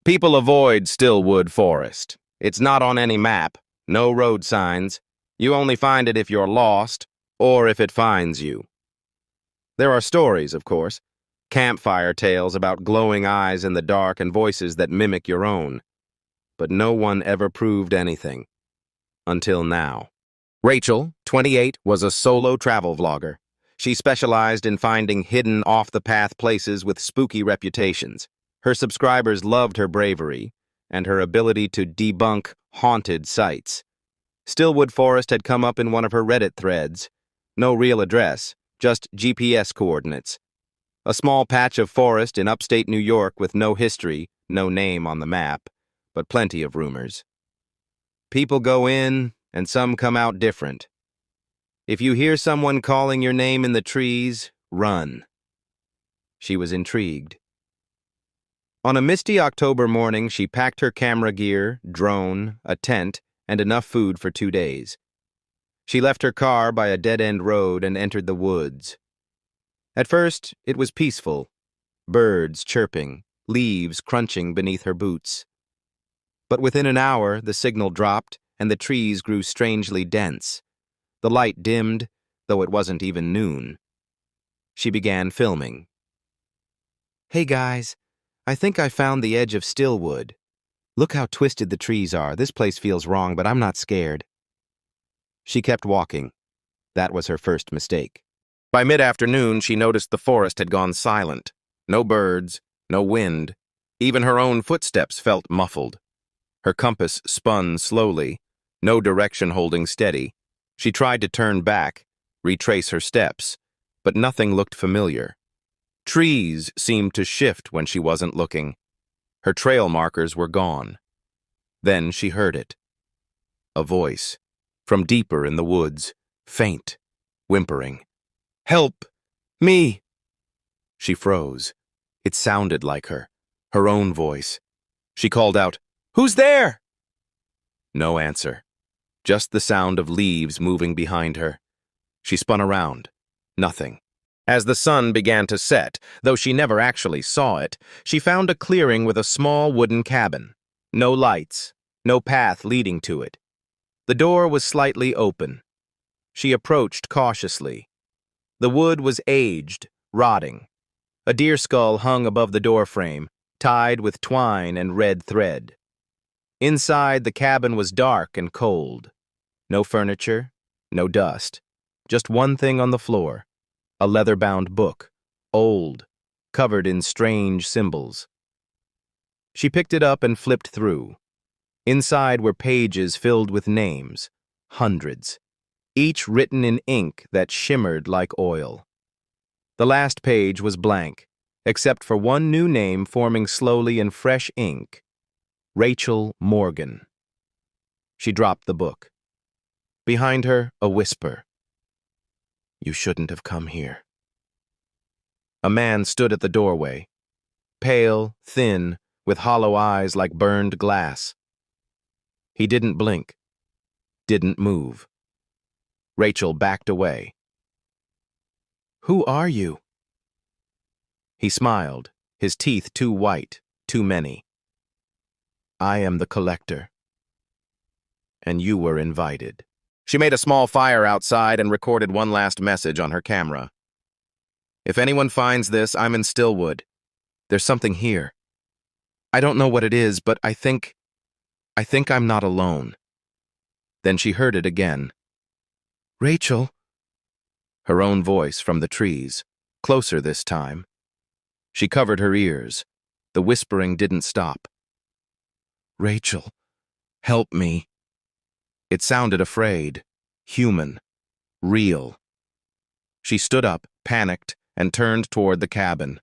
People avoid Stillwood Forest. It's not on any map, no road signs. You only find it if you're lost, or if it finds you. There are stories, of course, campfire tales about glowing eyes in the dark and voices that mimic your own. But no one ever proved anything. Until now. Rachel, 28, was a solo travel vlogger. She specialized in finding hidden, off-the-path places with spooky reputations. Her subscribers loved her bravery and her ability to debunk haunted sites. Stillwood Forest had come up in one of her Reddit threads. No real address, just GPS coordinates. A small patch of forest in upstate New York with no history, no name on the map, but plenty of rumors. People go in, and some come out different. If you hear someone calling your name in the trees, run. She was intrigued. On a misty October morning, she packed her camera gear, drone, a tent, and enough food for 2 days. She left her car by a dead-end road and entered the woods. At first, it was peaceful. Birds chirping, leaves crunching beneath her boots. But within an hour, the signal dropped, and the trees grew strangely dense. The light dimmed, though it wasn't even noon. She began filming. "Hey guys, I think I found the edge of Stillwood. Look how twisted the trees are. This place feels wrong, but I'm not scared." She kept walking. That was her first mistake. By mid-afternoon, she noticed the forest had gone silent. No birds, no wind. Even her own footsteps felt muffled. Her compass spun slowly, no direction holding steady. She tried to turn back, retrace her steps, but nothing looked familiar. Trees seemed to shift when she wasn't looking. Her trail markers were gone. Then she heard it. A voice, from deeper in the woods, faint, whimpering. "Help! Me!" She froze. It sounded like her own voice. She called out, "Who's there?" No answer. Just the sound of leaves moving behind her. She spun around. Nothing. As the sun began to set, though she never actually saw it, she found a clearing with a small wooden cabin. No lights, no path leading to it. The door was slightly open. She approached cautiously. The wood was aged, rotting. A deer skull hung above the doorframe, tied with twine and red thread. Inside, the cabin was dark and cold. No furniture, no dust. Just one thing on the floor. A leather-bound book, old, covered in strange symbols. She picked it up and flipped through. Inside were pages filled with names, hundreds, each written in ink that shimmered like oil. The last page was blank, except for one new name forming slowly in fresh ink. Rachel Morgan. She dropped the book. Behind her, a whisper. "You shouldn't have come here." A man stood at the doorway, pale, thin, with hollow eyes like burned glass. He didn't blink, didn't move. Rachel backed away. "Who are you?" He smiled, his teeth too white, too many. "I am the collector, and you were invited." She made a small fire outside and recorded one last message on her camera. "If anyone finds this, I'm in Stillwood. There's something here. I don't know what it is, but I think I'm not alone." Then she heard it again. "Rachel." Her own voice from the trees, closer this time. She covered her ears. The whispering didn't stop. "Rachel, help me." It sounded afraid, human, real. She stood up, panicked, and turned toward the cabin.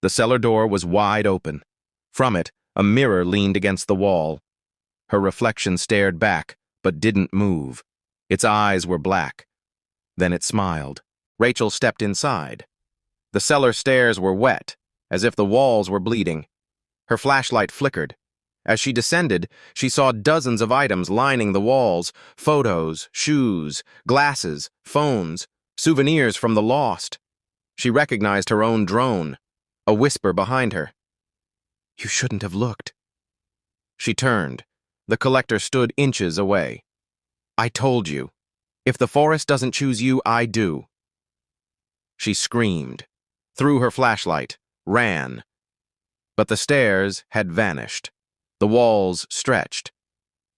The cellar door was wide open. From it, a mirror leaned against the wall. Her reflection stared back, but didn't move. Its eyes were black. Then it smiled. Rachel stepped inside. The cellar stairs were wet, as if the walls were bleeding. Her flashlight flickered. As she descended, she saw dozens of items lining the walls, photos, shoes, glasses, phones, souvenirs from the lost. She recognized her own drone, a whisper behind her. You shouldn't have looked. She turned. The collector stood inches away. I told you. If the forest doesn't choose you, I do. She screamed, threw her flashlight, ran. But the stairs had vanished. The walls stretched.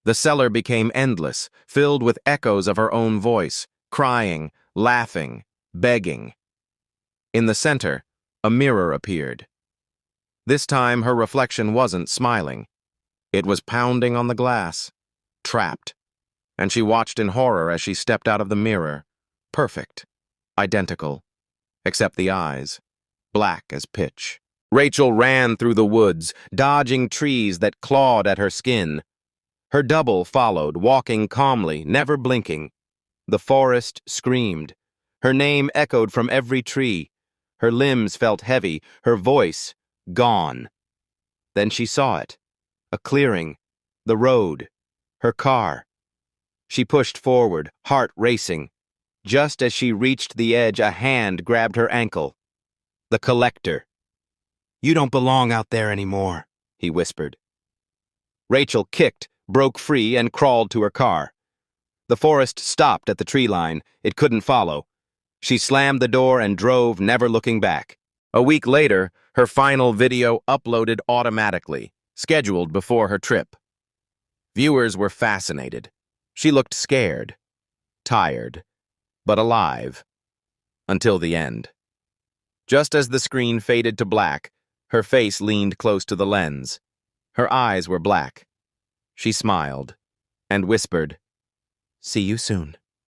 The cellar became endless, filled with echoes of her own voice, crying, laughing, begging. In the center, a mirror appeared. This time her reflection wasn't smiling. It was pounding on the glass, trapped. And she watched in horror as she stepped out of the mirror. Perfect. Identical. Except the eyes. Black as pitch. Rachel ran through the woods, dodging trees that clawed at her skin. Her double followed, walking calmly, never blinking. The forest screamed. Her name echoed from every tree. Her limbs felt heavy, her voice gone. Then she saw it. A clearing. The road. Her car. She pushed forward, heart racing. Just as she reached the edge, a hand grabbed her ankle. The collector. You don't belong out there anymore, he whispered. Rachel kicked, broke free, and crawled to her car. The forest stopped at the tree line. It couldn't follow. She slammed the door and drove, never looking back. A week later, her final video uploaded automatically, scheduled before her trip. Viewers were fascinated. She looked scared, tired, but alive. Until the end. Just as the screen faded to black, her face leaned close to the lens. Her eyes were black. She smiled and whispered, "See you soon."